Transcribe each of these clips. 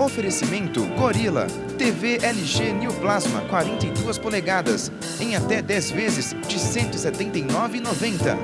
Oferecimento Gorilla, TV LG New Plasma 42 polegadas, em até 10 vezes de R$ 179,90.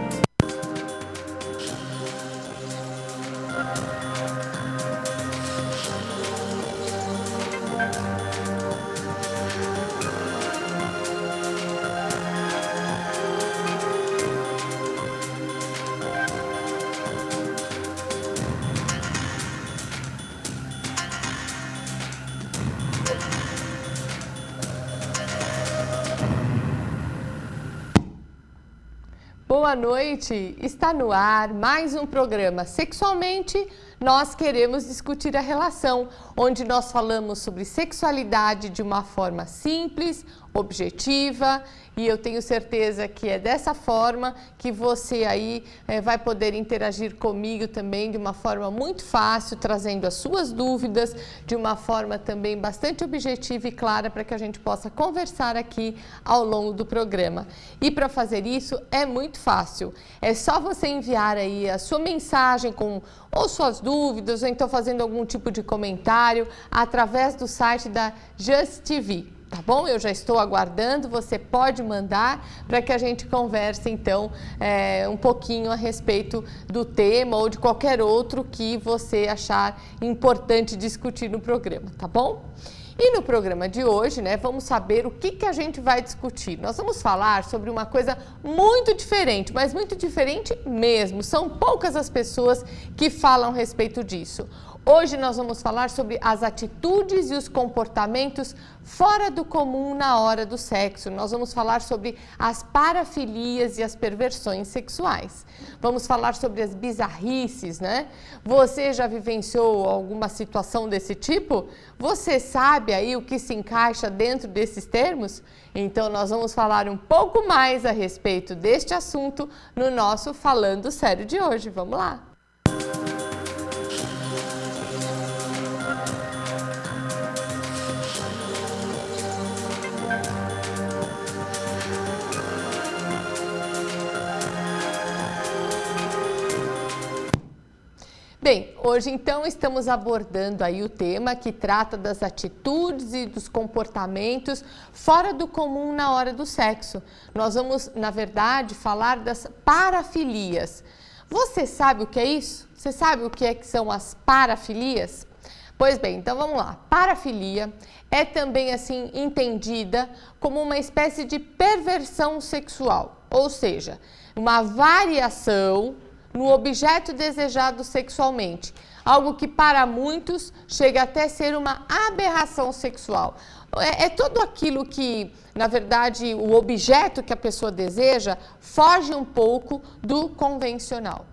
Boa noite! Está no ar mais um programa Sexualmente. Nós queremos discutir a relação, onde nós falamos sobre sexualidade de uma forma simples, objetiva, e eu tenho certeza que é dessa forma que você aí vai poder interagir comigo também de uma forma muito fácil, trazendo as suas dúvidas de uma forma também bastante objetiva e clara para que a gente possa conversar aqui ao longo do programa. E para fazer isso é muito fácil, é só você enviar aí a sua mensagem com ou suas dúvidas, ou então fazendo algum tipo de comentário através do site da Just TV. Tá bom? Eu já estou aguardando, você pode mandar para que a gente converse então um pouquinho a respeito do tema ou de qualquer outro que você achar importante discutir no programa, tá bom? E no programa de hoje, vamos saber o que a gente vai discutir. Nós vamos falar sobre uma coisa muito diferente, mas muito diferente mesmo. São poucas as pessoas que falam a respeito disso. Hoje nós vamos falar sobre as atitudes e os comportamentos fora do comum na hora do sexo. Nós vamos falar sobre as parafilias e as perversões sexuais. Vamos falar sobre as bizarrices, Você já vivenciou alguma situação desse tipo? Você sabe aí o que se encaixa dentro desses termos? Então nós vamos falar um pouco mais a respeito deste assunto no nosso Falando Sério de hoje. Vamos lá! Bem, hoje então estamos abordando aí o tema que trata das atitudes e dos comportamentos fora do comum na hora do sexo. Nós vamos, na verdade, falar das parafilias. Você sabe o que é isso? Você sabe o que são as parafilias? Pois bem, então vamos lá. Parafilia é também assim entendida como uma espécie de perversão sexual, ou seja, uma variação no objeto desejado sexualmente, algo que para muitos chega até ser uma aberração sexual. É tudo aquilo que, na verdade, o objeto que a pessoa deseja foge um pouco do convencional.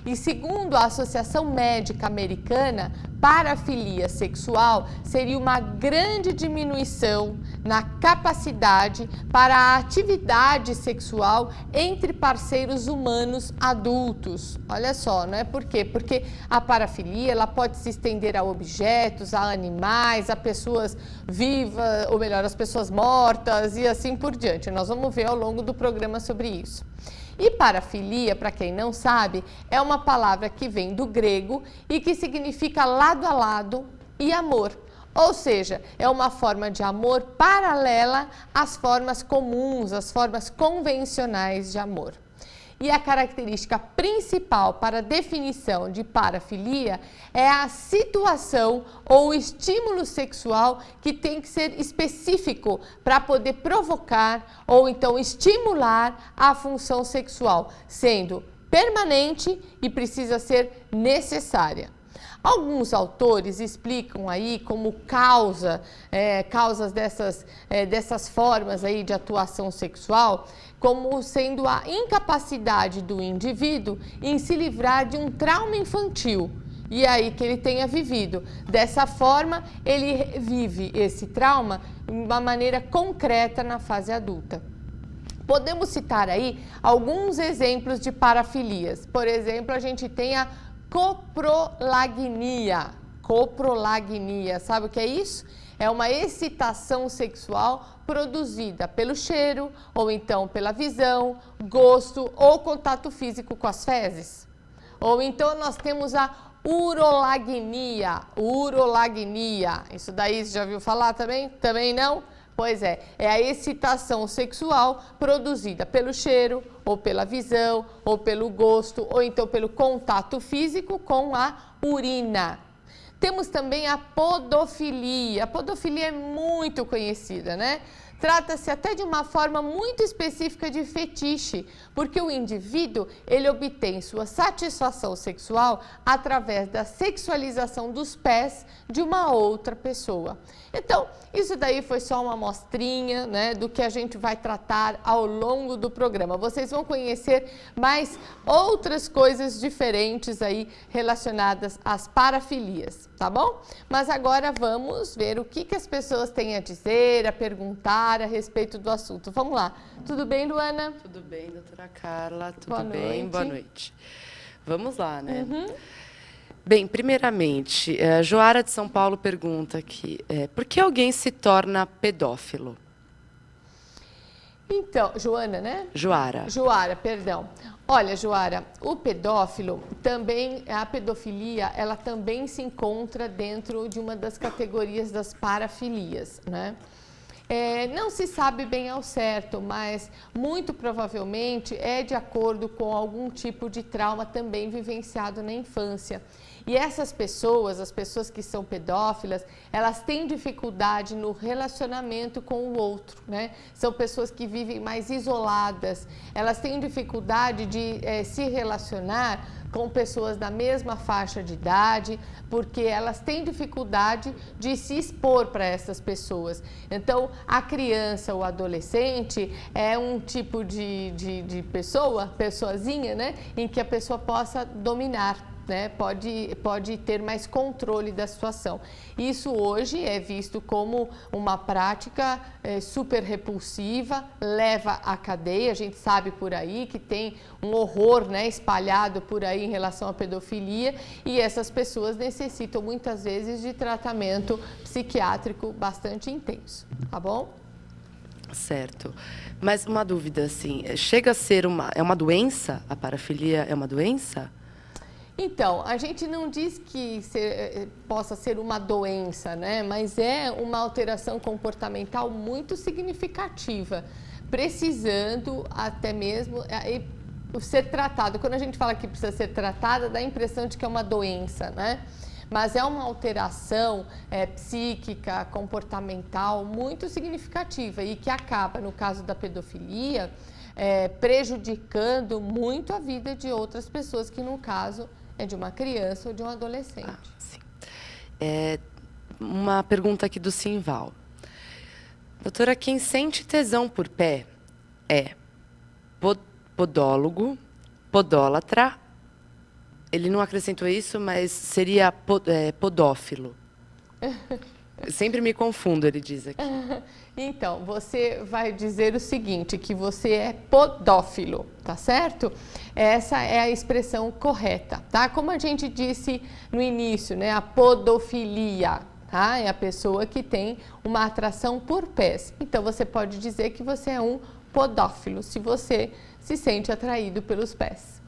E segundo a Associação Médica Americana, parafilia sexual seria uma grande diminuição na capacidade para a atividade sexual entre parceiros humanos adultos. Olha só, não é por quê? Porque a parafilia ela pode se estender a objetos, a animais, a pessoas vivas, ou melhor, as pessoas mortas e assim por diante. Nós vamos ver ao longo do programa sobre isso. E parafilia, para quem não sabe, é uma palavra que vem do grego e que significa lado a lado e amor. Ou seja, é uma forma de amor paralela às formas comuns, às formas convencionais de amor. E a característica principal para a definição de parafilia é a situação ou estímulo sexual que tem que ser específico para poder provocar ou então estimular a função sexual, sendo permanente e precisa ser necessária. Alguns autores explicam aí como causas dessas formas aí de atuação sexual, como sendo a incapacidade do indivíduo em se livrar de um trauma infantil. E aí que ele tenha vivido. Dessa forma, ele vive esse trauma de uma maneira concreta na fase adulta. Podemos citar aí alguns exemplos de parafilias. Por exemplo, a gente tem a coprolagnia. Coprolagnia, sabe o que é isso? É uma excitação sexual produzida pelo cheiro, ou então pela visão, gosto ou contato físico com as fezes. Ou então nós temos a urolagnia, urolagnia. Isso daí você já ouviu falar também? Também não? Pois é a excitação sexual produzida pelo cheiro, ou pela visão, ou pelo gosto, ou então pelo contato físico com a urina. Temos também a podofilia. A podofilia é muito conhecida, né? Trata-se até de uma forma muito específica de fetiche, porque o indivíduo, ele obtém sua satisfação sexual através da sexualização dos pés de uma outra pessoa. Então, isso daí foi só uma amostrinha, né, do que a gente vai tratar ao longo do programa. Vocês vão conhecer mais outras coisas diferentes aí relacionadas às parafilias, tá bom? Mas agora vamos ver o que as pessoas têm a dizer, a perguntar a respeito do assunto. Vamos lá. Tudo bem, Luana? Tudo bem, doutora Carla? Tudo Boa bem? noite. Boa noite. Vamos lá, né? Bem, primeiramente, a Joara de São Paulo pergunta aqui, por que alguém se torna pedófilo? Então, Joana, né? Joara, perdão. Olha, Joara, o pedófilo também, a pedofilia, ela também se encontra dentro de uma das categorias das parafilias, né? Não se sabe bem ao certo, mas muito provavelmente é de acordo com algum tipo de trauma também vivenciado na infância. E essas pessoas, as pessoas que são pedófilas, elas têm dificuldade no relacionamento com o outro, né? São pessoas que vivem mais isoladas, elas têm dificuldade de se relacionar com pessoas da mesma faixa de idade, porque elas têm dificuldade de se expor para essas pessoas. Então, a criança, o adolescente, é um tipo de pessoazinha, né, em que a pessoa possa dominar. Né, pode ter mais controle da situação. Isso hoje é visto como uma prática super repulsiva, leva à cadeia. A gente sabe por aí que tem um horror, né, espalhado por aí em relação à pedofilia, e essas pessoas necessitam muitas vezes de tratamento psiquiátrico bastante intenso, tá bom? Certo. Mas uma dúvida, assim, chega a ser é uma doença? A parafilia é uma doença? Então, a gente não diz que possa ser uma doença, né? Mas é uma alteração comportamental muito significativa, precisando até mesmo ser tratado. Quando a gente fala que precisa ser tratada, dá a impressão de que é uma doença, né? Mas é uma alteração psíquica, comportamental muito significativa e que acaba, no caso da pedofilia, prejudicando muito a vida de outras pessoas, que no caso é de uma criança ou de um adolescente. Sim. Uma pergunta aqui do Simval. Doutora, quem sente tesão por pé é podólogo, podólatra. Ele não acrescentou isso, mas seria podófilo. Eu sempre me confundo, ele diz aqui. Então, você vai dizer o seguinte, que você é podófilo, tá certo? Essa é a expressão correta, tá? Como a gente disse no início, né? A podofilia, tá? É a pessoa que tem uma atração por pés. Então, você pode dizer que você é um podófilo, se você se sente atraído pelos pés.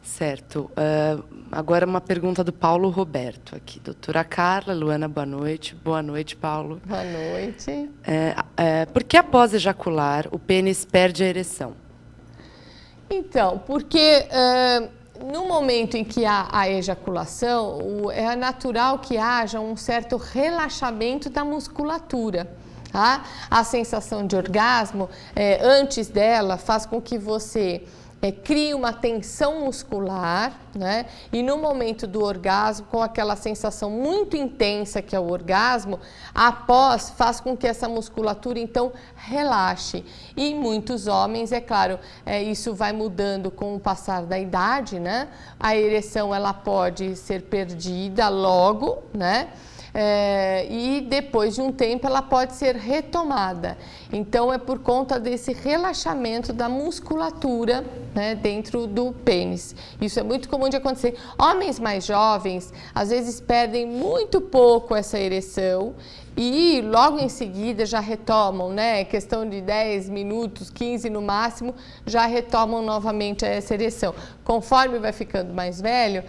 Certo. Agora uma pergunta do Paulo Roberto aqui. Doutora Carla, Luana, boa noite. Boa noite, Paulo. Boa noite. Por que após ejacular o pênis perde a ereção? Então, porque no momento em que há a ejaculação, é natural que haja um certo relaxamento da musculatura. Tá? A sensação de orgasmo, antes dela, faz com que você cria uma tensão muscular, né? E no momento do orgasmo, com aquela sensação muito intensa que é o orgasmo, após faz com que essa musculatura então relaxe. E muitos homens, é claro, isso vai mudando com o passar da idade, né? A ereção ela pode ser perdida logo, né? E depois de um tempo ela pode ser retomada. Então é por conta desse relaxamento da musculatura né, dentro do pênis. Isso é muito comum de acontecer. Homens mais jovens, às vezes, perdem muito pouco essa ereção e logo em seguida já retomam, né? Questão de 10 minutos, 15 no máximo, já retomam novamente essa ereção. Conforme vai ficando mais velho,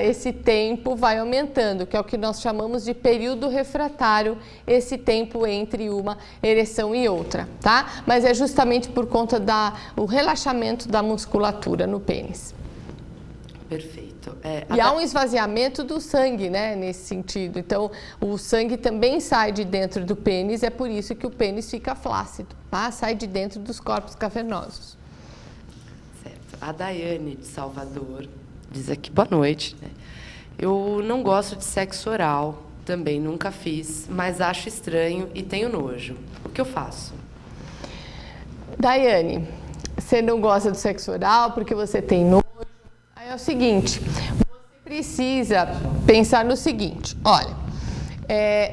esse tempo vai aumentando, que é o que nós chamamos de período refratário, esse tempo entre uma ereção e outra, tá? Mas é justamente por conta do relaxamento da musculatura no pênis. Perfeito. E há um esvaziamento do sangue, né, nesse sentido. Então, o sangue também sai de dentro do pênis, é por isso que o pênis fica flácido, tá? Sai de dentro dos corpos cavernosos. Certo. A Daiane, de Salvador, diz aqui, boa noite, né? Eu não gosto de sexo oral, também nunca fiz, mas acho estranho e tenho nojo. O que eu faço? Daiane, você não gosta do sexo oral porque você tem nojo? Aí é o seguinte, você precisa pensar no seguinte, olha,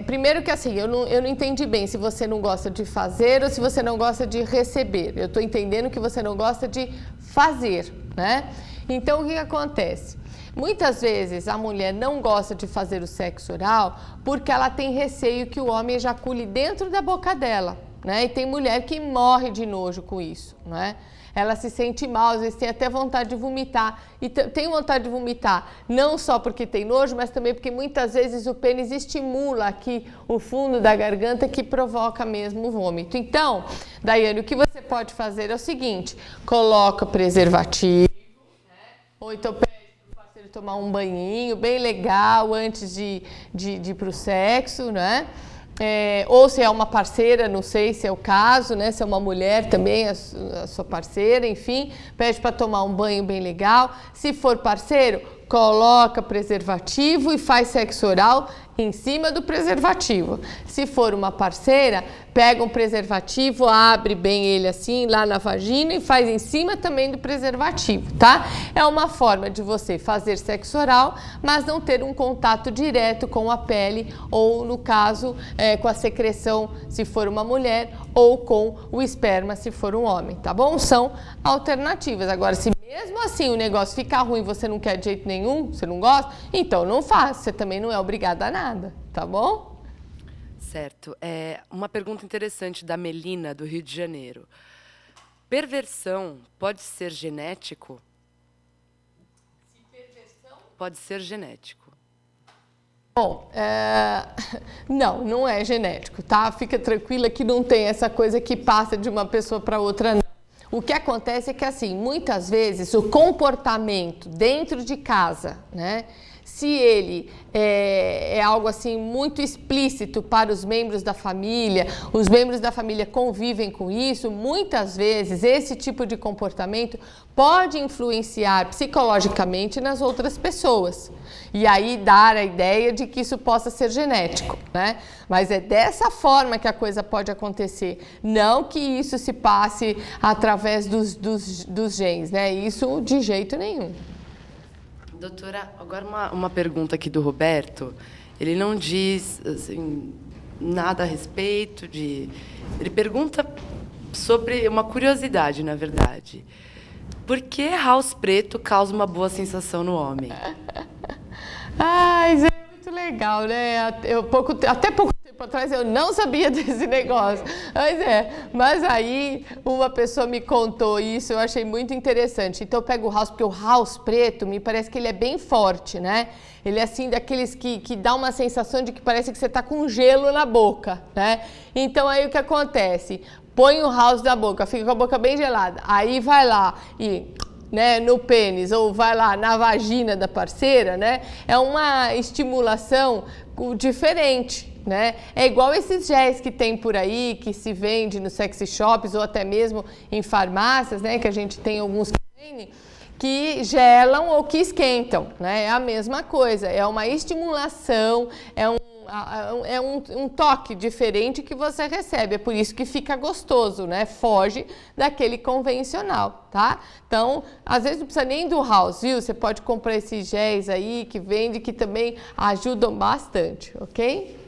primeiro que assim, eu não entendi bem se você não gosta de fazer ou se você não gosta de receber. Eu estou entendendo que você não gosta de fazer, né? Então, o que acontece? Muitas vezes a mulher não gosta de fazer o sexo oral porque ela tem receio que o homem ejacule dentro da boca dela, né? E tem mulher que morre de nojo com isso, né? Ela se sente mal, às vezes tem até vontade de vomitar. E tem vontade de vomitar não só porque tem nojo, mas também porque muitas vezes o pênis estimula aqui o fundo da garganta que provoca mesmo o vômito. Então, Daiane, o que você pode fazer é o seguinte, coloca preservativo, né? Ou então pede para o parceiro tomar um banhinho bem legal antes de ir para o sexo, né? Ou se é uma parceira, não sei se é o caso, né? Se é uma mulher também, a sua parceira, enfim, pede para tomar um banho bem legal. Se for parceiro, coloca preservativo e faz sexo oral em cima do preservativo. Se for uma parceira, pega um preservativo, abre bem ele assim, lá na vagina e faz em cima também do preservativo, tá? É uma forma de você fazer sexo oral, mas não ter um contato direto com a pele ou, no caso, com a secreção, se for uma mulher, ou com o esperma, se for um homem, tá bom? São alternativas. Agora, se mesmo assim o negócio ficar ruim, você não quer de jeito nenhum, você não gosta, então não faça, você também não é obrigada a nada, tá bom? Certo. Uma pergunta interessante da Melina, do Rio de Janeiro. Perversão pode ser genético? Perversão? Pode ser genético. Bom, não é genético, tá? Fica tranquila que não tem essa coisa que passa de uma pessoa para outra, não. O que acontece é que, assim, muitas vezes o comportamento dentro de casa, né? Se ele é algo assim muito explícito para os membros da família, os membros da família convivem com isso, muitas vezes esse tipo de comportamento pode influenciar psicologicamente nas outras pessoas. E aí dar a ideia de que isso possa ser genético, né? Mas é dessa forma que a coisa pode acontecer, não que isso se passe através dos genes, né? Isso de jeito nenhum. Doutora, agora uma pergunta aqui do Roberto. Ele não diz assim, nada a respeito de... Ele pergunta sobre uma curiosidade, na verdade. Por que house preto causa uma boa sensação no homem? Isso é muito legal, né? Até pouco tempo atrás eu não sabia desse negócio. Mas aí uma pessoa me contou isso, eu achei muito interessante. Então eu pego o house, porque o house preto me parece que ele é bem forte, né? Ele é assim daqueles que dá uma sensação de que parece que você está com gelo na boca, né? Então aí o que acontece? Põe o house na boca, fica com a boca bem gelada. Aí vai lá e... né, no pênis ou vai lá na vagina da parceira, né? É uma estimulação diferente, né? É igual esses géis que tem por aí, que se vende nos sexy shops ou até mesmo em farmácias, né? Que a gente tem alguns que vendem, que gelam ou que esquentam, né? É a mesma coisa, é uma estimulação, é um toque diferente que você recebe, é por isso que fica gostoso, né? Foge daquele convencional, tá? Então, às vezes não precisa nem do house, viu? Você pode comprar esses géis aí que vende, que também ajudam bastante, ok?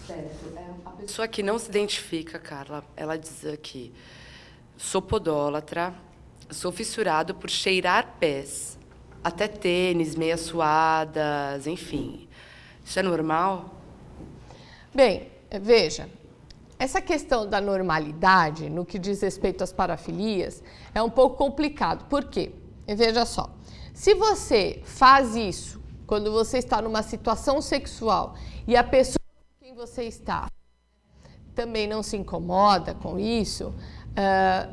Certo. A pessoa que não se identifica, Carla, ela diz aqui, sou podólatra, sou fissurado por cheirar pés, até tênis, meias suadas, enfim. Isso é normal? Bem, veja, essa questão da normalidade, no que diz respeito às parafilias, é um pouco complicado. Por quê? Veja só, se você faz isso quando você está numa situação sexual e a pessoa com quem você está também não se incomoda com isso,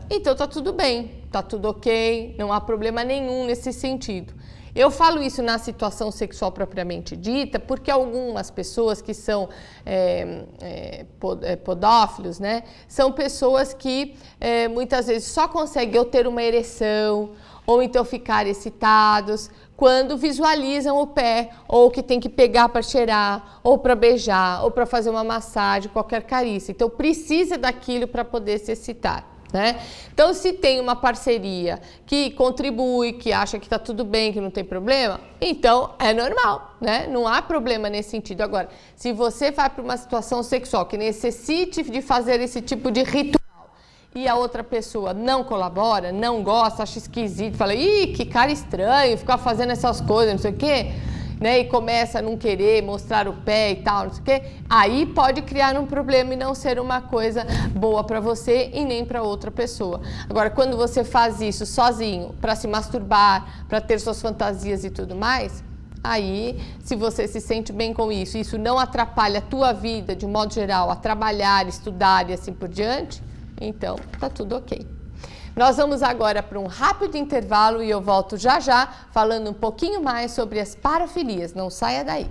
então tá tudo bem, tá tudo ok, não há problema nenhum nesse sentido. Eu falo isso na situação sexual propriamente dita, porque algumas pessoas que são podófilos, né, são pessoas que muitas vezes só conseguem ou ter uma ereção ou então ficar excitados quando visualizam o pé, ou que tem que pegar para cheirar, ou para beijar, ou para fazer uma massagem, qualquer carícia. Então precisa daquilo para poder se excitar. Né? Então, se tem uma parceria que contribui, que acha que está tudo bem, que não tem problema, então é normal, né? Não há problema nesse sentido. Agora, se você vai para uma situação sexual que necessite de fazer esse tipo de ritual e a outra pessoa não colabora, não gosta, acha esquisito, fala, ih, que cara estranho, ficar fazendo essas coisas, não sei o quê, né, e começa a não querer mostrar o pé e tal, não sei o quê, aí pode criar um problema e não ser uma coisa boa para você e nem para outra pessoa. Agora, quando você faz isso sozinho, para se masturbar, para ter suas fantasias e tudo mais, aí, se você se sente bem com isso não atrapalha a tua vida, de modo geral, a trabalhar, estudar e assim por diante, então tá tudo ok. Nós vamos agora para um rápido intervalo e eu volto já já falando um pouquinho mais sobre as parafilias. Não saia daí.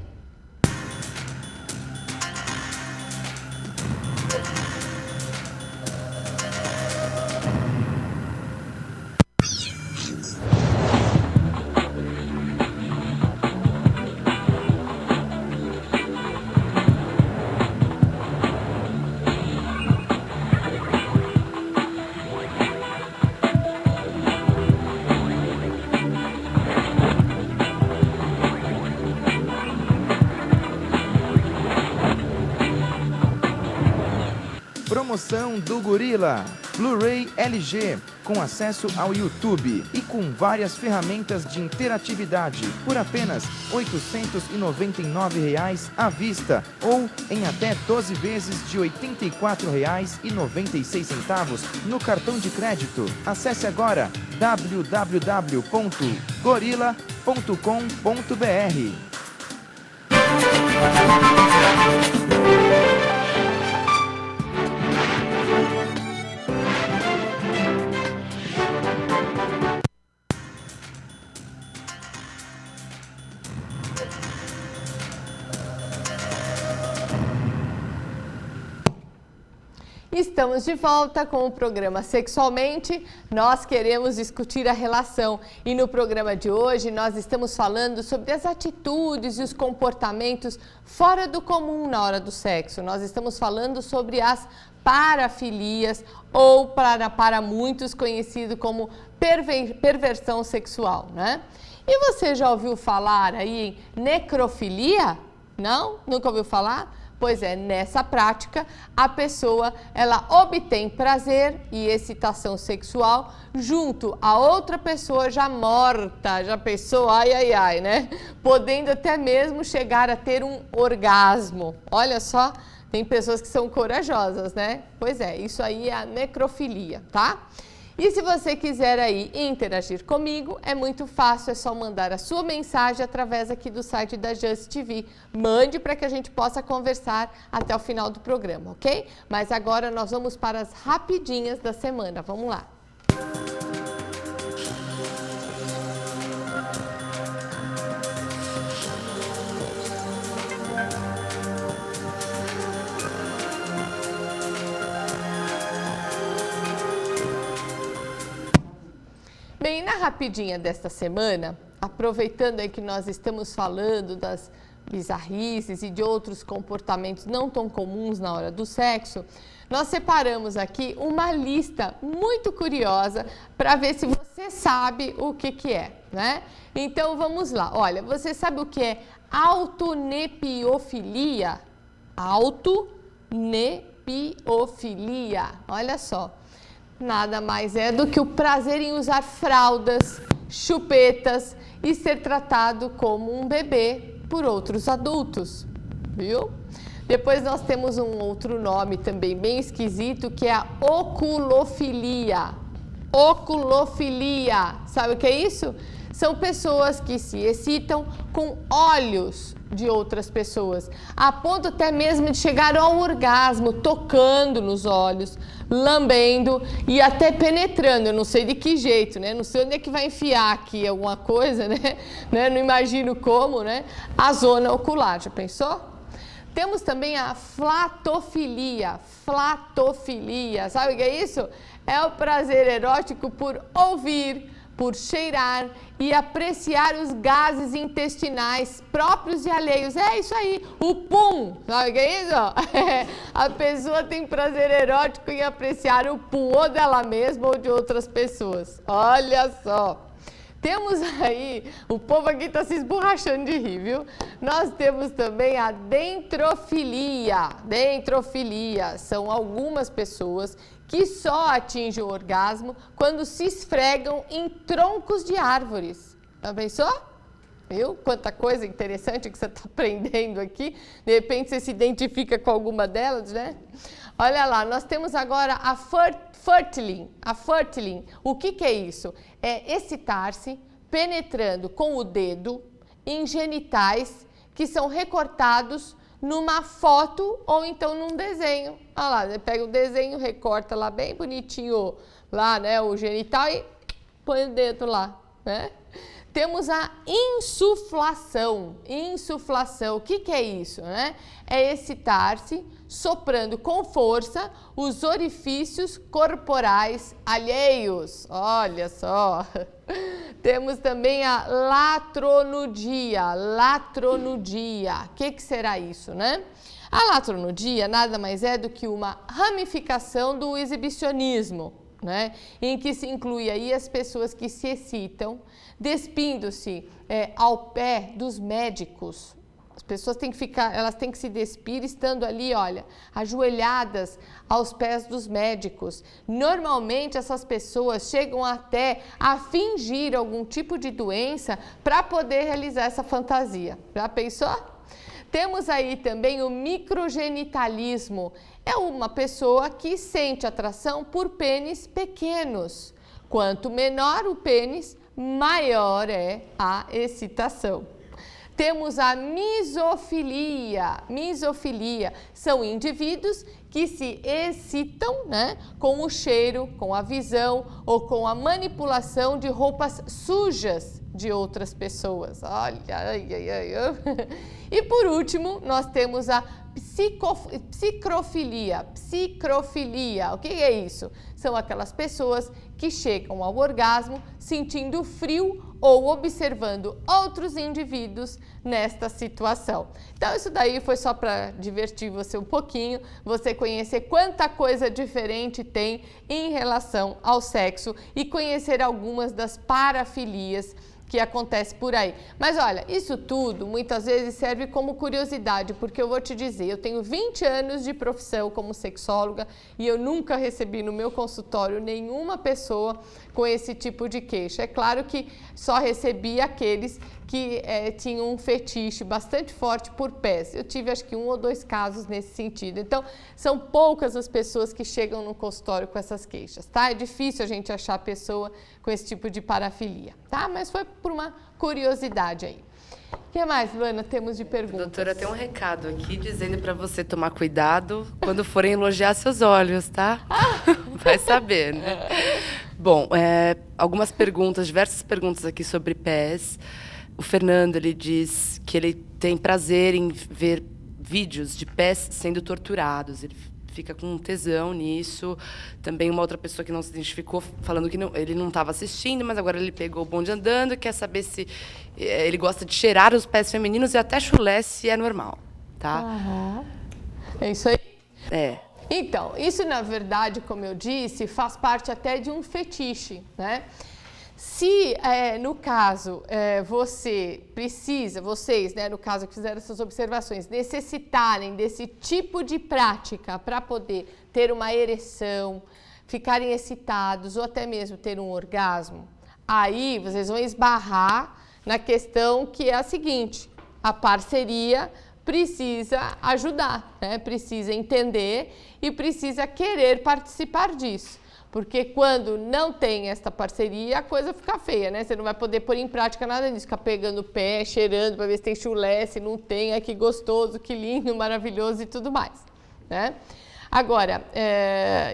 Promoção do Gorila, Blu-ray LG, com acesso ao YouTube e com várias ferramentas de interatividade por apenas R$ 899 à vista ou em até 12 vezes de R$ 84,96 no cartão de crédito. Acesse agora www.gorila.com.br. Estamos de volta com o programa Sexualmente. Nós queremos discutir a relação e no programa de hoje nós estamos falando sobre as atitudes e os comportamentos fora do comum na hora do sexo. Nós estamos falando sobre as parafilias ou para muitos conhecido como perversão sexual, né? E você já ouviu falar aí em necrofilia? Não? Nunca ouviu falar? Pois é, nessa prática, a pessoa, ela obtém prazer e excitação sexual junto a outra pessoa já morta, já pensou, ai, ai, ai, né? Podendo até mesmo chegar a ter um orgasmo. Olha só, tem pessoas que são corajosas, né? Pois é, isso aí é a necrofilia, tá? E se você quiser aí interagir comigo, é muito fácil, é só mandar a sua mensagem através aqui do site da Just TV. Mande para que a gente possa conversar até o final do programa, ok? Mas agora nós vamos para as rapidinhas da semana. Vamos lá. Bem, na rapidinha desta semana, aproveitando aí que nós estamos falando das bizarrices e de outros comportamentos não tão comuns na hora do sexo, nós separamos aqui uma lista muito curiosa para ver se você sabe o que é, né? Então vamos lá. Olha, você sabe o que é autonepiofilia? Autonepiofilia. Olha só. nada mais é do que o prazer em usar fraldas, chupetas e ser tratado como um bebê por outros adultos, viu? Depois nós temos um outro nome também bem esquisito, que é a oculofilia. Oculofilia, sabe o que é isso? São pessoas que se excitam com olhos de outras pessoas, a ponto até mesmo de chegar ao orgasmo, tocando nos olhos, lambendo e até penetrando. Eu não sei de que jeito, né? Não sei onde é que vai enfiar aqui alguma coisa, né? Não imagino como, né? A zona ocular, já pensou? Temos também a flatofilia. Flatofilia, sabe o que é isso? É o prazer erótico por ouvir, por cheirar e apreciar os gases intestinais próprios e alheios. É isso aí, o pum, sabe o que é isso? A pessoa tem prazer erótico em apreciar o pum ou dela mesma ou de outras pessoas. Olha só. Temos aí, o povo aqui está se esborrachando de rir, viu? Nós temos também a dentrofilia. Dentrofilia são algumas pessoas que só atingem o orgasmo quando se esfregam em troncos de árvores. Já pensou? Viu? Quanta coisa interessante que você está aprendendo aqui. De repente você se identifica com alguma delas, né? Olha lá, nós temos agora a Fertilin. A Fertilin, o que é isso? É excitar-se penetrando com o dedo em genitais que são recortados numa foto ou então num desenho. Olha lá, você pega o desenho, recorta lá bem bonitinho, lá, né, o genital e põe o dedo lá, né? Temos a insuflação. Insuflação, o que é isso, né? É excitar-se soprando com força os orifícios corporais alheios. Olha só. Temos também a latronudia. Latronudia. O que será isso, né? A latronudia nada mais é do que uma ramificação do exibicionismo, né? Em que se inclui aí as pessoas que se excitam despindo-se ao pé dos médicos. As pessoas têm que ficar, elas têm que se despir estando ali, olha, ajoelhadas aos pés dos médicos. Normalmente essas pessoas chegam até a fingir algum tipo de doença para poder realizar essa fantasia. Já pensou? Temos aí também o microgenitalismo. É uma pessoa que sente atração por pênis pequenos. Quanto menor o pênis, maior é a excitação. Temos a misofilia. Misofilia são indivíduos que se excitam, né, com o cheiro, com a visão ou com a manipulação de roupas sujas de outras pessoas. Olha, ai. E por último, nós temos a psicrofilia. Psicrofilia, o que é isso? São aquelas pessoas que chegam ao orgasmo sentindo frio ou observando outros indivíduos nesta situação. Então isso daí foi só para divertir você um pouquinho, você conhecer quanta coisa diferente tem em relação ao sexo e conhecer algumas das parafilias que acontece por aí. Mas olha, isso tudo muitas vezes serve como curiosidade, porque eu vou te dizer, eu tenho 20 anos de profissão como sexóloga e eu nunca recebi no meu consultório nenhuma pessoa com esse tipo de queixa. É claro que só recebi aqueles que tinham um fetiche bastante forte por pés. Eu tive acho que 1 ou 2 casos nesse sentido. Então, são poucas as pessoas que chegam no consultório com essas queixas, tá? É difícil a gente achar pessoa com esse tipo de parafilia, tá? Mas foi por uma curiosidade aí. O que mais, Luana, temos de perguntas? Doutora, tem um recado aqui dizendo para você tomar cuidado quando forem elogiar seus olhos, tá? Vai saber, né? Bom, algumas perguntas, diversas perguntas aqui sobre pés. O Fernando, ele diz que ele tem prazer em ver vídeos de pés sendo torturados. Ele fica com tesão nisso. Também uma outra pessoa que não se identificou, falando que ele não estava assistindo, mas agora ele pegou o bonde andando e quer saber se ele gosta de cheirar os pés femininos e até chulé, se é normal, tá? Uhum. É isso aí? É. Então, isso na verdade, como eu disse, faz parte até de um fetiche, né? Se, no caso, vocês, né, no caso que fizeram essas observações, necessitarem desse tipo de prática para poder ter uma ereção, ficarem excitados ou até mesmo ter um orgasmo, aí vocês vão esbarrar na questão que é a seguinte: a parceria precisa ajudar, né? Precisa entender e precisa querer participar disso. Porque quando não tem esta parceria, a coisa fica feia, né? Você não vai poder pôr em prática nada disso, ficar pegando o pé, cheirando para ver se tem chulé, se não tem, que gostoso, que lindo, maravilhoso e tudo mais, né? Agora,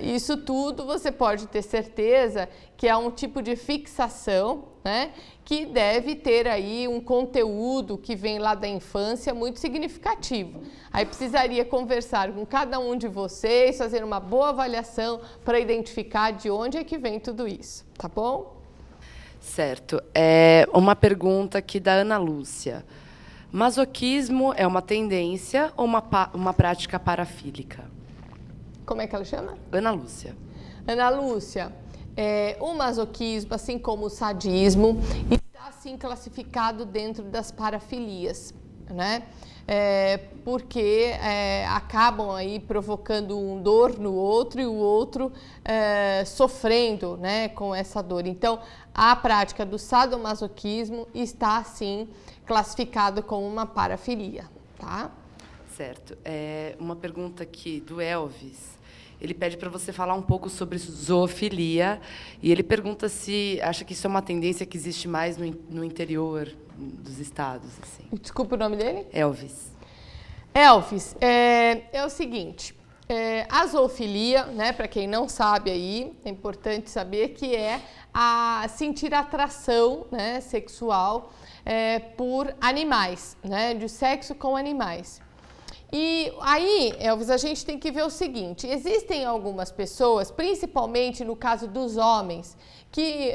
isso tudo você pode ter certeza que é um tipo de fixação, né? Que deve ter aí um conteúdo que vem lá da infância muito significativo. Aí precisaria conversar com cada um de vocês, fazer uma boa avaliação para identificar de onde é que vem tudo isso, tá bom? Certo. Uma pergunta aqui da Ana Lúcia. Masoquismo é uma tendência ou uma prática parafílica? Como é que ela chama? Ana Lúcia. Ana Lúcia, o masoquismo, assim como o sadismo, está assim classificado dentro das parafilias, né? Porque acabam aí provocando um dor no outro e o outro sofrendo, né, com essa dor. Então, a prática do sadomasoquismo está assim classificado como uma parafilia, tá? Certo. Uma pergunta aqui do Elvis. Ele pede para você falar um pouco sobre zoofilia e ele pergunta se acha que isso é uma tendência que existe mais no interior dos estados. Assim. Desculpa o nome dele? Elvis. Elvis, é o seguinte, a zoofilia, né, para quem não sabe aí, é importante saber que é a sentir atração, né, sexual por animais, né, de sexo com animais. E aí, Elvis, a gente tem que ver o seguinte, existem algumas pessoas, principalmente no caso dos homens, que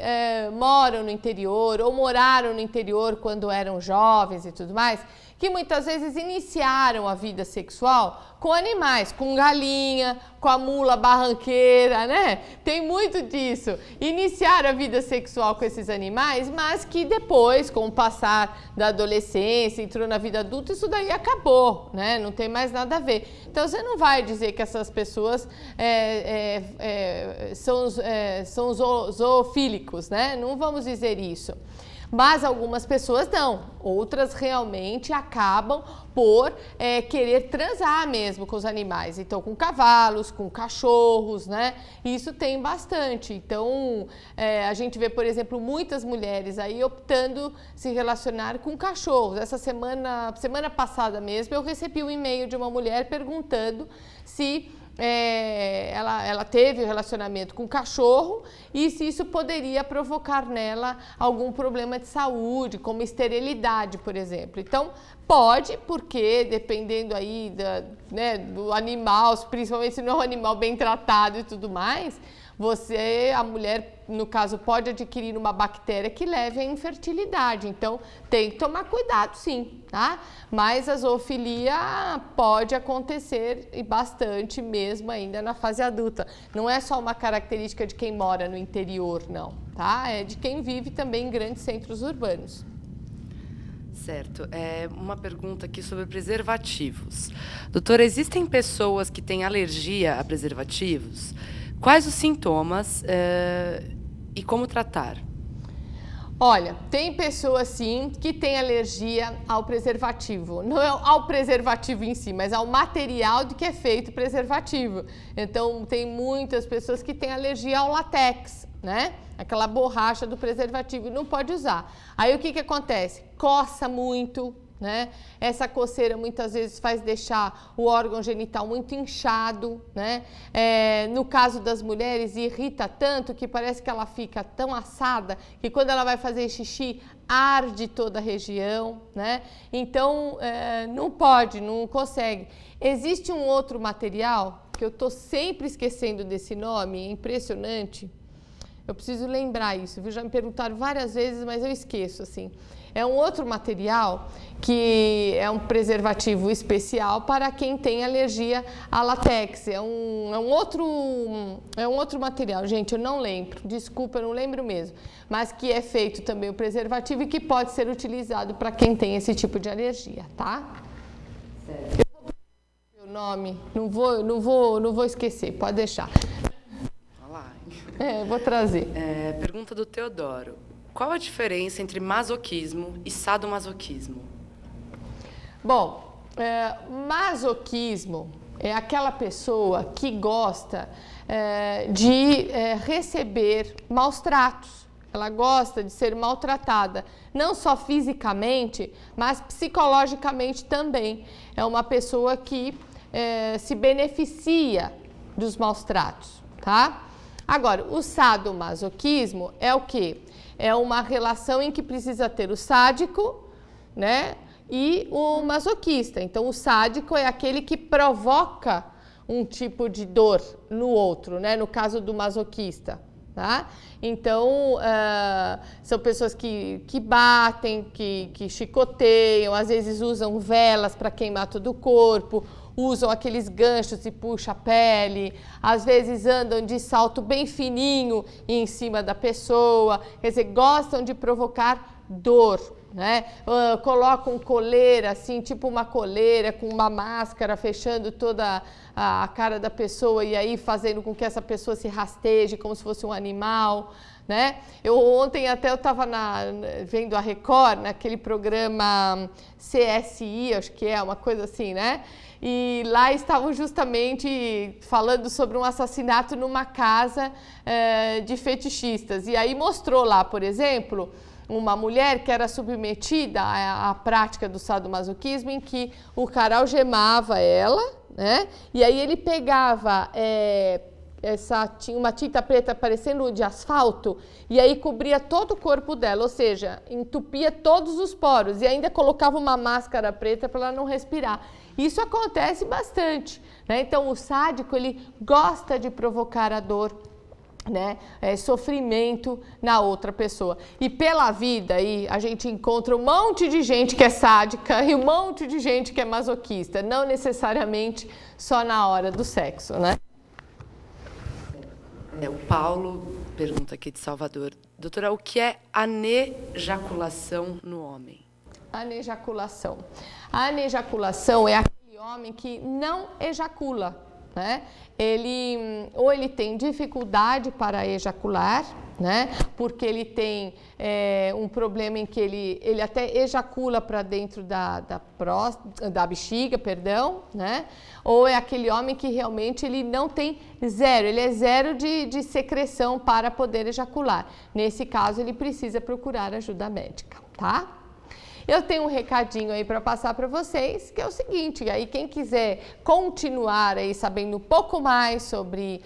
moram no interior ou moraram no interior quando eram jovens e tudo mais, que muitas vezes iniciaram a vida sexual com animais, com galinha, com a mula barranqueira, né? Tem muito disso. Iniciaram a vida sexual com esses animais, mas que depois, com o passar da adolescência, entrou na vida adulta, isso daí acabou, né? Não tem mais nada a ver. Então, você não vai dizer que essas pessoas são zoofílicos, né? Não vamos dizer isso. Mas algumas pessoas não, outras realmente acabam por querer transar mesmo com os animais, então com cavalos, com cachorros, né? Isso tem bastante, então a gente vê, por exemplo, muitas mulheres aí optando se relacionar com cachorros. Essa semana passada mesmo, eu recebi um e-mail de uma mulher perguntando se ela teve relacionamento com o cachorro e se isso poderia provocar nela algum problema de saúde, como esterilidade, por exemplo. Então, pode, porque dependendo aí do animal, principalmente se não é um animal bem tratado e tudo mais, a mulher, no caso, pode adquirir uma bactéria que leve à infertilidade. Então, tem que tomar cuidado, sim, tá? Mas a zoofilia pode acontecer e bastante mesmo ainda na fase adulta. Não é só uma característica de quem mora no interior, não, tá? É de quem vive também em grandes centros urbanos. Certo. Uma pergunta aqui sobre preservativos. Doutora, existem pessoas que têm alergia a preservativos? Quais os sintomas e como tratar? Olha, tem pessoas sim que têm alergia ao preservativo, não ao preservativo em si, mas ao material de que é feito o preservativo. Então, tem muitas pessoas que têm alergia ao látex, né? Aquela borracha do preservativo e não pode usar. Aí o que acontece? Coça muito, né? Essa coceira muitas vezes faz deixar o órgão genital muito inchado, né? No caso das mulheres, irrita tanto que parece que ela fica tão assada que quando ela vai fazer xixi, arde toda a região, né? Então, não pode, não consegue. Existe um outro material que eu estou sempre esquecendo desse nome, é impressionante. Eu preciso lembrar isso, viu? Já me perguntaram várias vezes, mas eu esqueço, assim. É um outro material que é um preservativo especial para quem tem alergia a látex. É um outro material, gente, eu não lembro, desculpa, eu não lembro mesmo. Mas que é feito também o preservativo e que pode ser utilizado para quem tem esse tipo de alergia, tá? Certo. Eu vou o nome, não vou esquecer, pode deixar. Olha lá. Vou trazer. Pergunta do Teodoro. Qual a diferença entre masoquismo e sadomasoquismo? Bom, masoquismo é aquela pessoa que gosta de receber maus tratos. Ela gosta de ser maltratada, não só fisicamente, mas psicologicamente também. É uma pessoa que se beneficia dos maus tratos, tá? Agora, o sadomasoquismo é o quê? É uma relação em que precisa ter o sádico, né? E o masoquista. Então, o sádico é aquele que provoca um tipo de dor no outro, né? No caso do masoquista, tá? Então, são pessoas que batem, que chicoteiam, às vezes usam velas para queimar todo o corpo, usam aqueles ganchos e puxa a pele, às vezes andam de salto bem fininho em cima da pessoa, quer dizer, gostam de provocar dor, né? Colocam coleira, assim, tipo uma coleira com uma máscara fechando toda a cara da pessoa e aí fazendo com que essa pessoa se rasteje como se fosse um animal, né? Ontem até eu estava vendo a Record, naquele programa CSI, acho que é uma coisa assim, né? E lá estavam justamente falando sobre um assassinato numa casa de fetichistas. E aí mostrou lá, por exemplo, uma mulher que era submetida à prática do sadomasoquismo, em que o cara algemava ela, né? E aí ele pegava tinha uma tinta preta parecendo de asfalto e aí cobria todo o corpo dela, ou seja, entupia todos os poros e ainda colocava uma máscara preta para ela não respirar. Isso acontece bastante, né? Então o sádico, ele gosta de provocar a dor, né? Sofrimento na outra pessoa. E pela vida aí a gente encontra um monte de gente que é sádica e um monte de gente que é masoquista, não necessariamente só na hora do sexo, né? O Paulo pergunta aqui de Salvador. Doutora, o que é anejaculação no homem? Anejaculação. A anejaculação é aquele homem que não ejacula, né? Ou ele tem dificuldade para ejacular, né? Porque ele tem um problema em que ele até ejacula para dentro da bexiga, perdão, né? Ou é aquele homem que realmente ele não tem zero, ele é zero de secreção para poder ejacular. Nesse caso, ele precisa procurar ajuda médica, tá? Eu tenho um recadinho aí para passar para vocês, que é o seguinte, aí quem quiser continuar aí sabendo um pouco mais sobre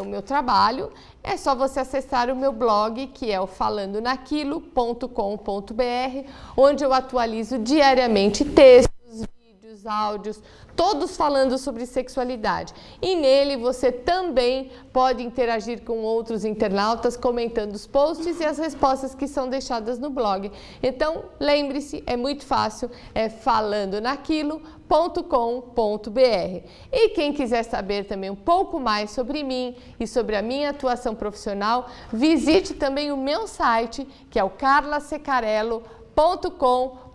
o meu trabalho, é só você acessar o meu blog, que é o falandonaquilo.com.br, onde eu atualizo diariamente textos, vídeos, áudios, todos falando sobre sexualidade. E nele você também pode interagir com outros internautas, comentando os posts e as respostas que são deixadas no blog. Então, lembre-se, é muito fácil, é falandonaquilo.com.br. E quem quiser saber também um pouco mais sobre mim e sobre a minha atuação profissional, visite também o meu site, que é o carlasecarello.com.br,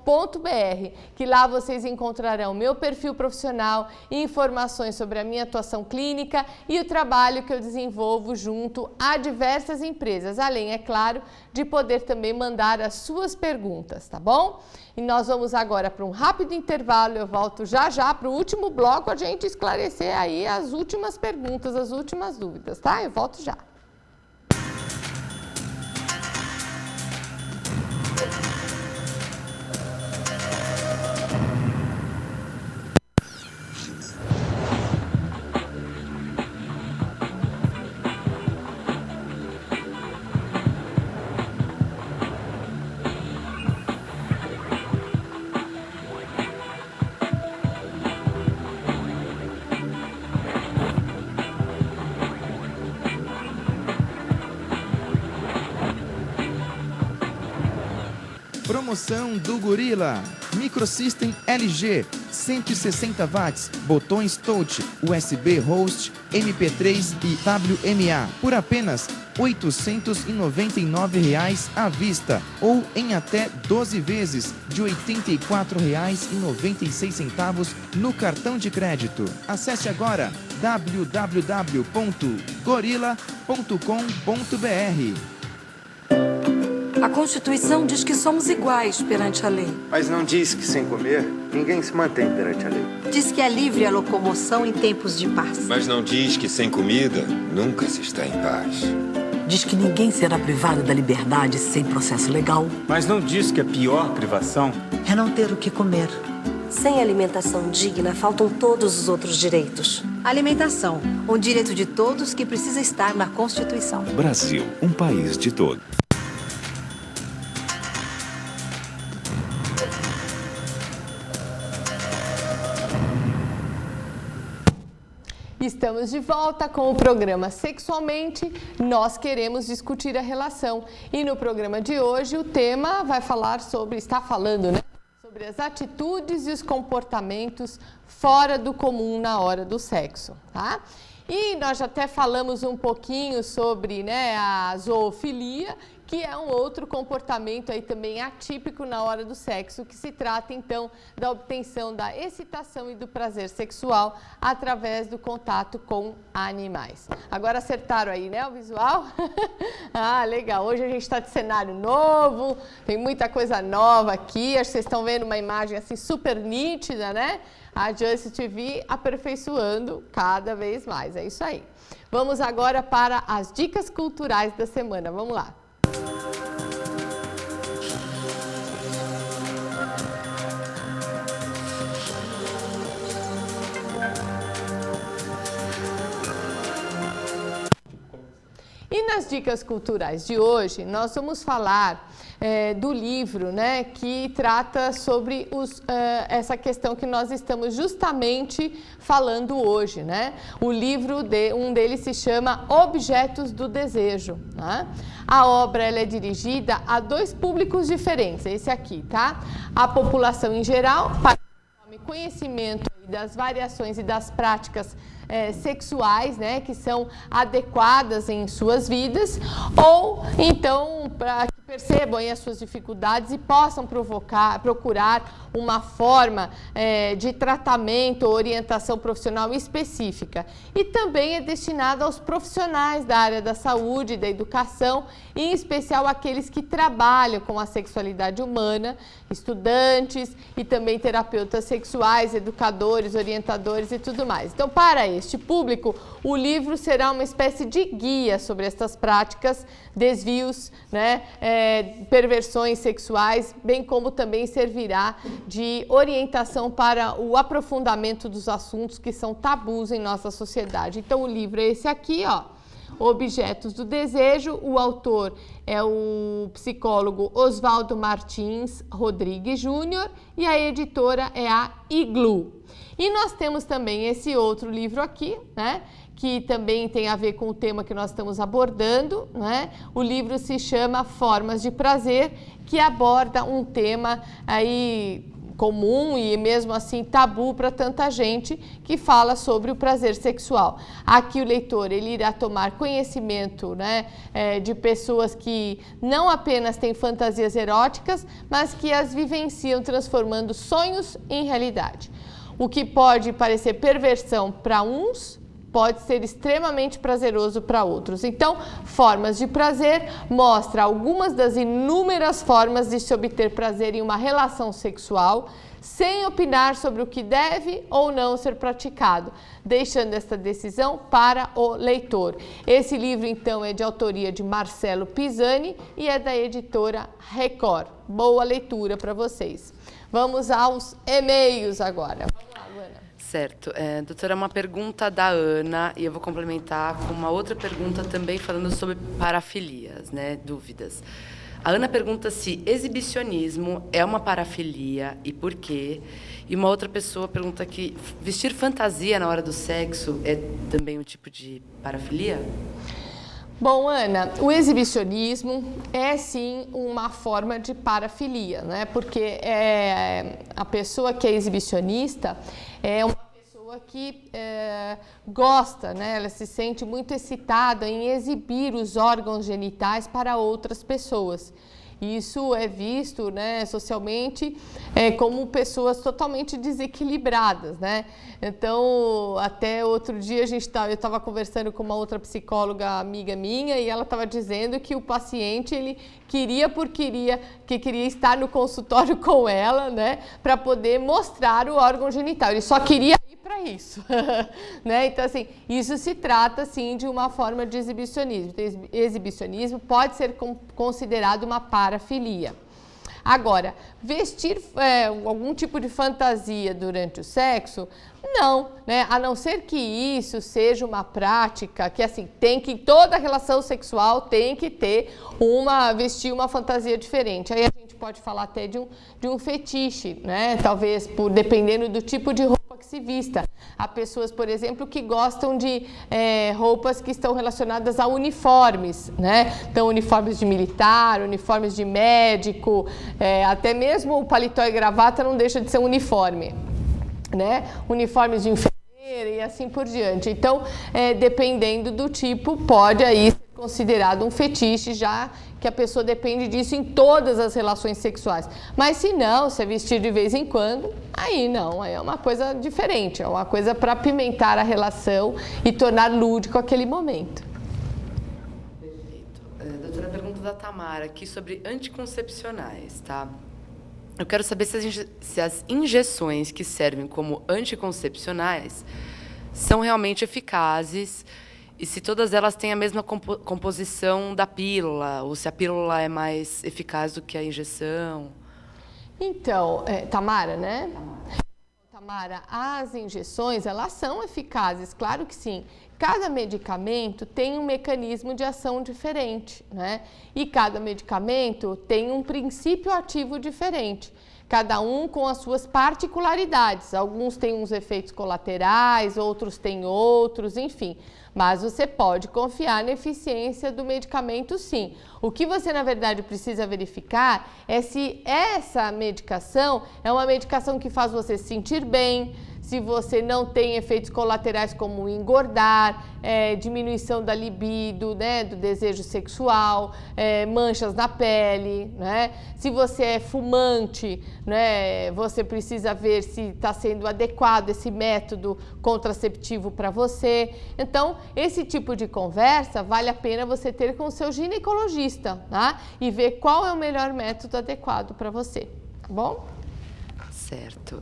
que lá vocês encontrarão meu perfil profissional, informações sobre a minha atuação clínica e o trabalho que eu desenvolvo junto a diversas empresas, além, é claro, de poder também mandar as suas perguntas, tá bom? E nós vamos agora para um rápido intervalo, eu volto já para o último bloco, a gente esclarecer aí as últimas perguntas, as últimas dúvidas, tá? Eu volto já. Promoção do Gorila. Microsystem LG, 160 watts, botões touch, USB host, MP3 e WMA, por apenas R$ 899 à vista ou em até 12 vezes de R$ 84,96 no cartão de crédito. Acesse agora www.gorila.com.br. A Constituição diz que somos iguais perante a lei. Mas não diz que sem comer, ninguém se mantém perante a lei. Diz que é livre a locomoção em tempos de paz. Mas não diz que sem comida nunca se está em paz. Diz que ninguém será privado da liberdade sem processo legal. Mas não diz que a pior privação é não ter o que comer. Sem alimentação digna, faltam todos os outros direitos. Alimentação, um direito de todos que precisa estar na Constituição. Brasil, um país de todos. Estamos de volta com o programa Sexualmente, nós queremos discutir a relação. E no programa de hoje o tema está falando, né? Sobre as atitudes e os comportamentos fora do comum na hora do sexo, tá? E nós já até falamos um pouquinho sobre, né, a zoofilia, que é um outro comportamento aí também atípico na hora do sexo, que se trata então da obtenção da excitação e do prazer sexual através do contato com animais. Agora acertaram aí, né, o visual? Ah, legal. Hoje a gente está de cenário novo, tem muita coisa nova aqui. Acho que vocês estão vendo uma imagem assim super nítida, né? A Just TV aperfeiçoando cada vez mais. É isso aí. Vamos agora para as dicas culturais da semana. Vamos lá. E nas dicas culturais de hoje, nós vamos falar do livro, né, que trata sobre essa questão que nós estamos justamente falando hoje, né? O livro, um deles se chama Objetos do Desejo, né? A obra ela é dirigida a dois públicos diferentes, esse aqui, tá? A população em geral, para conhecimento das variações e das práticas sexuais, né, que são adequadas em suas vidas, ou então para que percebam aí as suas dificuldades e possam procurar uma forma de tratamento ou orientação profissional específica. E também é destinado aos profissionais da área da saúde e da educação, em especial aqueles que trabalham com a sexualidade humana, estudantes e também terapeutas sexuais, educadores, orientadores e tudo mais. Então, para este público, o livro será uma espécie de guia sobre essas práticas, desvios, né, perversões sexuais, bem como também servirá de orientação para o aprofundamento dos assuntos que são tabus em nossa sociedade. Então, o livro é esse aqui, ó, Objetos do Desejo. O autor é o psicólogo Oswaldo Martins Rodrigues Júnior e a editora é a Iglu. E nós temos também esse outro livro aqui, né, que também tem a ver com o tema que nós estamos abordando, né? O livro se chama Formas de Prazer, que aborda um tema aí comum e mesmo assim tabu para tanta gente, que fala sobre o prazer sexual. Aqui o leitor ele irá tomar conhecimento, né, de pessoas que não apenas têm fantasias eróticas, mas que as vivenciam transformando sonhos em realidade. O que pode parecer perversão para uns, pode ser extremamente prazeroso para outros. Então, Formas de Prazer mostra algumas das inúmeras formas de se obter prazer em uma relação sexual, sem opinar sobre o que deve ou não ser praticado, deixando essa decisão para o leitor. Esse livro, então, é de autoria de Marcelo Pisani e é da editora Record. Boa leitura para vocês. Vamos aos e-mails agora. Vamos lá, Luana. Certo. Doutora, uma pergunta da Ana, e eu vou complementar com uma outra pergunta também falando sobre parafilias, né? Dúvidas. A Ana pergunta se exibicionismo é uma parafilia e por quê. E uma outra pessoa pergunta que vestir fantasia na hora do sexo é também um tipo de parafilia? Bom, Ana, o exibicionismo é sim uma forma de parafilia, né? Porque a pessoa que é exibicionista é uma pessoa pessoa que gosta, né? Ela se sente muito excitada em exibir os órgãos genitais para outras pessoas. Isso é visto, né, socialmente como pessoas totalmente desequilibradas, né? Então, até outro dia eu estava conversando com uma outra psicóloga amiga minha e ela estava dizendo que o paciente ele queria estar no consultório com ela, né, para poder mostrar o órgão genital. Ele só queria ir para isso, né? Então, assim, isso se trata, sim, de uma forma de exibicionismo. Exibicionismo pode ser considerado uma parafilia. Agora, vestir algum tipo de fantasia durante o sexo, não, né? A não ser que isso seja uma prática que, assim, toda relação sexual tem que vestir uma fantasia diferente. Aí a gente pode falar até de um fetiche, né? Talvez dependendo do tipo de roupa que se vista. Há pessoas, por exemplo, que gostam de roupas que estão relacionadas a uniformes, né? Então, uniformes de militar, uniformes de médico, até mesmo o paletó e gravata não deixa de ser um uniforme, né? Uniformes de enfermeira e assim por diante. Então, dependendo do tipo, pode aí ser considerado um fetiche, já que a pessoa depende disso em todas as relações sexuais. Mas se não, se é vestir de vez em quando, aí não, aí é uma coisa diferente, é uma coisa para apimentar a relação e tornar lúdico aquele momento. Perfeito. Doutora, pergunta da Tamara aqui sobre anticoncepcionais, tá? Eu quero saber se as injeções que servem como anticoncepcionais são realmente eficazes e se todas elas têm a mesma composição da pílula, ou se a pílula é mais eficaz do que a injeção. Então, Tamara, né? Tamara, as injeções, elas são eficazes, claro que sim. Cada medicamento tem um mecanismo de ação diferente, né? E cada medicamento tem um princípio ativo diferente. Cada um com as suas particularidades. Alguns têm uns efeitos colaterais, outros têm outros, enfim. Mas você pode confiar na eficiência do medicamento, sim. O que você, na verdade, precisa verificar é se essa medicação é uma medicação que faz você se sentir bem, se você não tem efeitos colaterais como engordar, diminuição da libido, né, do desejo sexual, manchas na pele, né? Se você é fumante, né, você precisa ver se está sendo adequado esse método contraceptivo para você. Então, esse tipo de conversa vale a pena você ter com o seu ginecologista, tá? E ver qual é o melhor método adequado para você, tá bom? Certo.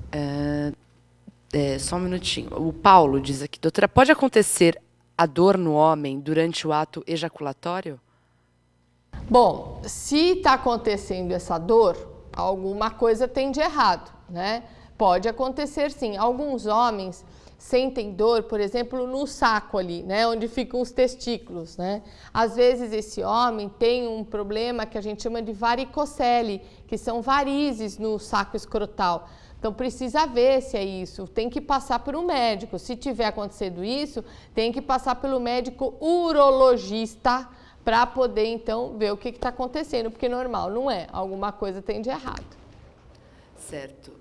Só um minutinho. O Paulo diz aqui, doutora, pode acontecer a dor no homem durante o ato ejaculatório? Bom, se está acontecendo essa dor, alguma coisa tem de errado, né? Pode acontecer sim. Alguns homens sentem dor, por exemplo, no saco ali, né? Onde ficam os testículos, né? Às vezes esse homem tem um problema que a gente chama de varicocele, que são varizes no saco escrotal. Então, precisa ver se é isso, tem que passar por um médico. Se tiver acontecendo isso, tem que passar pelo médico urologista para poder, então, ver o que está acontecendo, porque normal não é, alguma coisa tem de errado. Certo.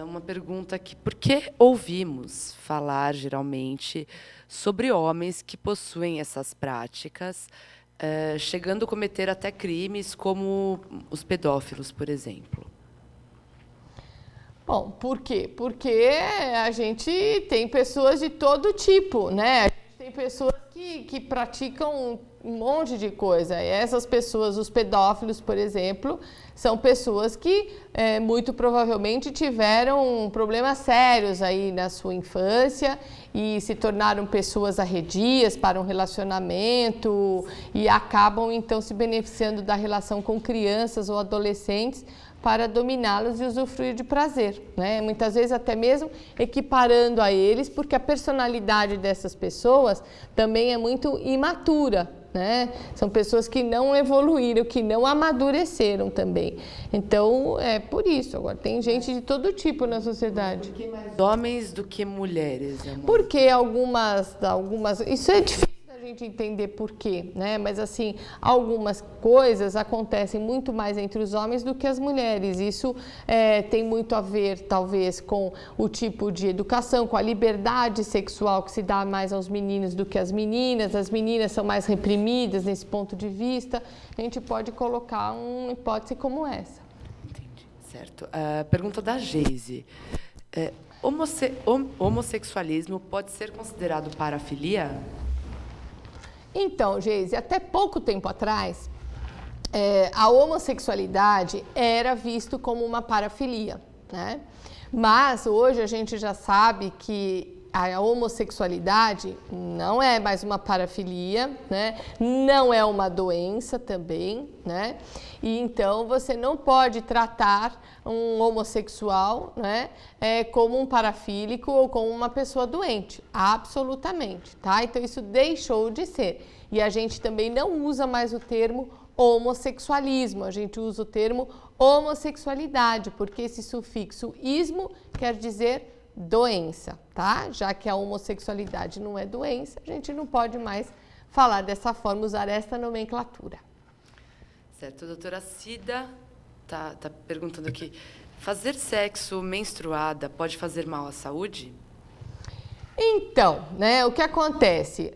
Uma pergunta aqui. Por que ouvimos falar, geralmente, sobre homens que possuem essas práticas, chegando a cometer até crimes como os pedófilos, por exemplo? Bom, por quê? Porque a gente tem pessoas de todo tipo, né? A gente tem pessoas que praticam um monte de coisa. E essas pessoas, os pedófilos, por exemplo, são pessoas que muito provavelmente tiveram problemas sérios aí na sua infância e se tornaram pessoas arredias para um relacionamento e acabam então se beneficiando da relação com crianças ou adolescentes para dominá-los e usufruir de prazer, né? Muitas vezes até mesmo equiparando a eles, porque a personalidade dessas pessoas também é muito imatura, né? São pessoas que não evoluíram, que não amadureceram também. Então, é por isso. Agora, tem gente de todo tipo na sociedade. Por que mais homens do que mulheres, amor? Porque algumas... Isso é difícil a gente entender por quê, né? Mas assim, algumas coisas acontecem muito mais entre os homens do que as mulheres. Isso tem muito a ver, talvez, com o tipo de educação, com a liberdade sexual que se dá mais aos meninos do que às meninas. As meninas são mais reprimidas nesse ponto de vista. A gente pode colocar uma hipótese como essa. Entendi, certo. Pergunta da Geise. Homossexualismo pode ser considerado parafilia? Então, Geise, até pouco tempo atrás, a homossexualidade era visto como uma parafilia, né? Mas hoje a gente já sabe que a homossexualidade não é mais uma parafilia, né? Não é uma doença também, né? E então você não pode tratar um homossexual, né, como um parafílico ou como uma pessoa doente, absolutamente, tá? Então isso deixou de ser. E a gente também não usa mais o termo homossexualismo, a gente usa o termo homossexualidade, porque esse sufixo ismo quer dizer doença, tá? Já que a homossexualidade não é doença, a gente não pode mais falar dessa forma, usar esta nomenclatura. Certo, doutora Cida tá perguntando aqui, fazer sexo menstruada pode fazer mal à saúde? Então, né, o que acontece?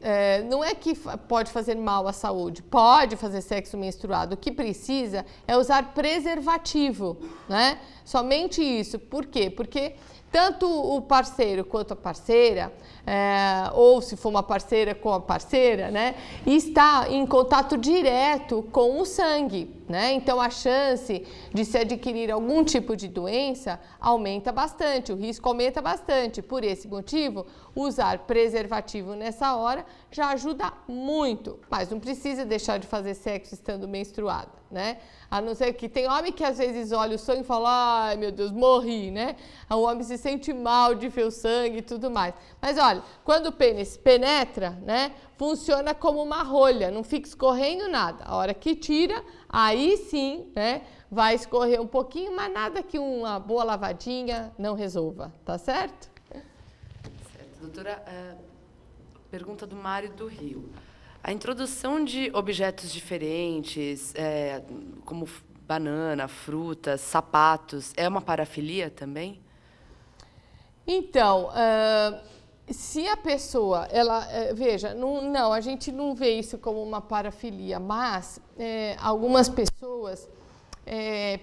Não é que pode fazer mal à saúde, pode fazer sexo menstruado. O que precisa é usar preservativo, né? Somente isso. Por quê? Porque tanto o parceiro quanto a parceira, ou se for uma parceira com a parceira, né, está em contato direto com o sangue, né? Então a chance de se adquirir algum tipo de doença aumenta bastante, o risco aumenta bastante. Por esse motivo, usar preservativo nessa hora já ajuda muito, mas não precisa deixar de fazer sexo estando menstruada, né? A não ser que tem homem que às vezes olha o sangue e fala, ai meu Deus, morri, né? O homem se sente mal de ver o sangue e tudo mais. Mas olha, quando o pênis penetra, né, funciona como uma rolha, não fica escorrendo nada. A hora que tira, aí sim, né, vai escorrer um pouquinho, mas nada que uma boa lavadinha não resolva, tá certo? Certo. Doutora, pergunta do Mário do Rio. A introdução de objetos diferentes, como banana, frutas, sapatos, é uma parafilia também? Então, se a pessoa, veja, não, a gente não vê isso como uma parafilia, mas algumas pessoas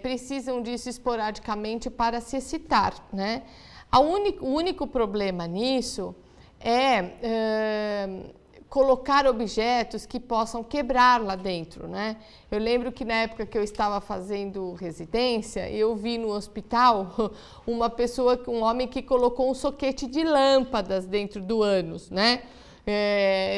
precisam disso esporadicamente para se excitar, né? O único problema nisso é colocar objetos que possam quebrar lá dentro, né? Eu lembro que na época que eu estava fazendo residência, eu vi no hospital um homem que colocou um soquete de lâmpadas dentro do ânus, né?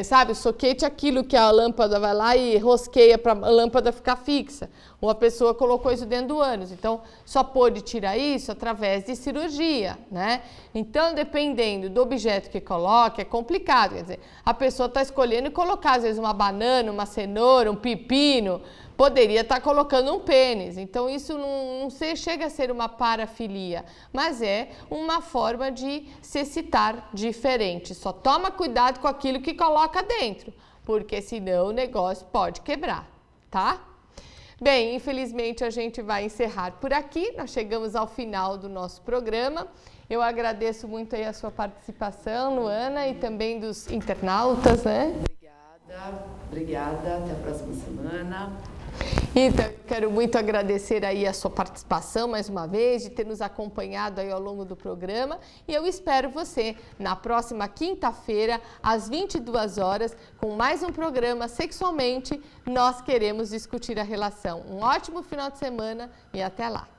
Sabe, o soquete é aquilo que a lâmpada vai lá e rosqueia para a lâmpada ficar fixa. Ou a pessoa colocou isso dentro do ânus. Então, só pôde tirar isso através de cirurgia, né? Então, dependendo do objeto que coloca, é complicado. Quer dizer, a pessoa está escolhendo colocar, às vezes, uma banana, uma cenoura, um pepino, poderia estar colocando um pênis. Então, isso não chega a ser uma parafilia, mas é uma forma de se excitar diferente. Só toma cuidado com aquilo que coloca dentro, porque senão o negócio pode quebrar, tá? Bem, infelizmente a gente vai encerrar por aqui. Nós chegamos ao final do nosso programa. Eu agradeço muito aí a sua participação, Luana, e também dos internautas, né? Obrigada. Até a próxima semana. Então, eu quero muito agradecer aí a sua participação mais uma vez, de ter nos acompanhado aí ao longo do programa, e eu espero você na próxima quinta-feira, às 22 horas, com mais um programa Sexualmente, nós queremos discutir a relação. Um ótimo final de semana e até lá!